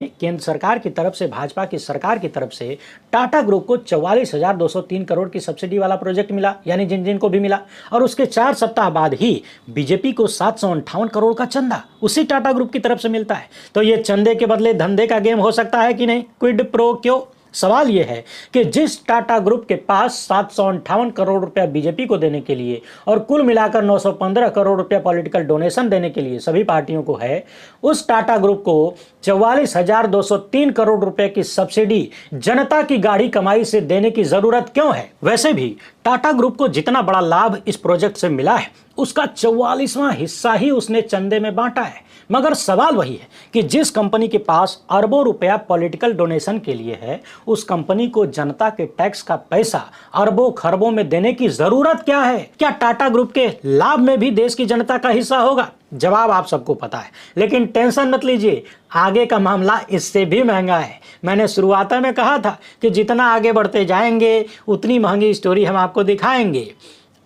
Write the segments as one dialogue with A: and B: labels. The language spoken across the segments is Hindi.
A: केंद्र सरकार की तरफ से, भाजपा की सरकार की तरफ से टाटा ग्रुप को 44,203 करोड़ की सब्सिडी वाला प्रोजेक्ट मिला, यानी जिन जिन को भी मिला। और उसके 4 सप्ताह बाद ही बीजेपी को 758 करोड़ का चंदा उसी टाटा ग्रुप की तरफ से मिलता है। तो ये चंदे के बदले धंधे का गेम हो सकता है कि नहीं? क्विड प्रो क्यों? सवाल यह है कि जिस टाटा ग्रुप के पास 758 करोड़ रुपया बीजेपी को देने के लिए और कुल मिलाकर 915 करोड़ रुपया पॉलिटिकल डोनेशन देने के लिए सभी पार्टियों को है, उस टाटा ग्रुप को 44,203 करोड़ रुपए की सब्सिडी जनता की गाढ़ी कमाई से देने की जरूरत क्यों है? वैसे भी टाटा ग्रुप को जितना बड़ा लाभ इस प्रोजेक्ट से मिला है, उसका 44वां हिस्सा ही उसने चंदे में बांटा है। मगर सवाल वही है कि जिस कंपनी के पास अरबों रुपया पॉलिटिकल डोनेशन के लिए है, उस कंपनी को जनता के टैक्स का पैसा अरबों खरबों में देने की जरूरत क्या है? क्या टाटा ग्रुप के लाभ में भी देश की जनता का हिस्सा होगा? जवाब आप सबको पता है, लेकिन टेंशन मत लीजिए, आगे का मामला इससे भी महंगा है। मैंने शुरुआत में कहा था कि जितना आगे बढ़ते जाएंगे उतनी महंगी स्टोरी हम आपको दिखाएंगे।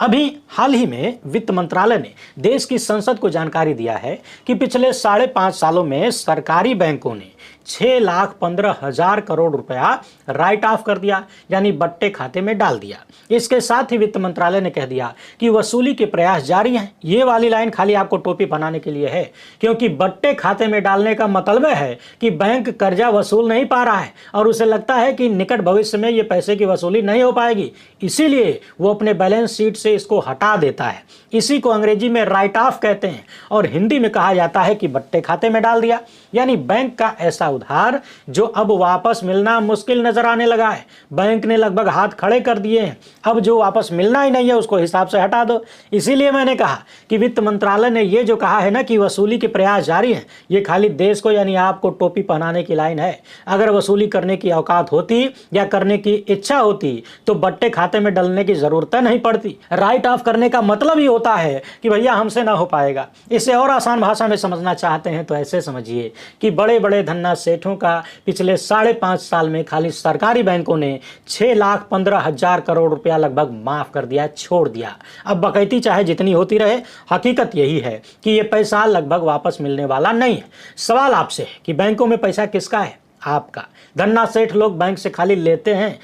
A: अभी हाल ही में वित्त मंत्रालय ने देश की संसद को जानकारी दिया है कि पिछले 5.5 सालों में सरकारी बैंकों ने 6,15,000 करोड़ रुपया राइट ऑफ कर दिया, यानी बट्टे खाते में डाल दिया। इसके साथ ही वित्त मंत्रालय ने कह दिया कि वसूली के प्रयास जारी हैं। ये वाली लाइन खाली आपको टोपी बनाने के लिए है, क्योंकि बट्टे खाते में डालने का मतलब है कि बैंक कर्जा वसूल नहीं पा रहा है और उसे लगता है कि निकट भविष्य में ये पैसे की वसूली नहीं हो पाएगी, इसीलिए वो अपने बैलेंस शीट से इसको हटा देता है। इसी को अंग्रेजी में राइट ऑफ कहते हैं और हिंदी में कहा जाता है कि बट्टे खाते में डाल दिया। यानी बैंक का ऐसा उधार जो अब वापस मिलना मुश्किल नजर आने लगा है। बैंक ने लगभग हाथ खड़े कर दिए हैं, अब जो वापस मिलना ही नहीं है उसको हिसाब से हटा दो। इसीलिए मैंने कहा कि वित्त मंत्रालय ने ये जो कहा है ना कि वसूली के प्रयास जारी हैं, ये खाली देश को यानी आपको टोपी पहनाने की लाइन है। अगर वसूली करने की औकात होती या करने की इच्छा होती तो बट्टे खाते में डालने की जरूरत नहीं पड़ती। राइट ऑफ करने का मतलब ही होता है कि भैया हमसे ना हो पाएगा। इसे और आसान भाषा में समझना चाहते हैं तो ऐसे समझिए कि बड़े बड़े धन्ना सेठों का पिछले 5.5 साल में खाली सरकारी बैंकों ने 6,15,000 करोड़ रुपया लगभग माफ कर दिया, छोड़ दिया। अब बकैती चाहे जितनी होती रहे, हकीकत यही है कि ये पैसा लगभग वापस मिलने वाला नहीं है। सवाल आपसे है कि बैंकों में पैसा किसका है? आपका। धन्ना सेठ लोग बैंक से खाली लेते हैं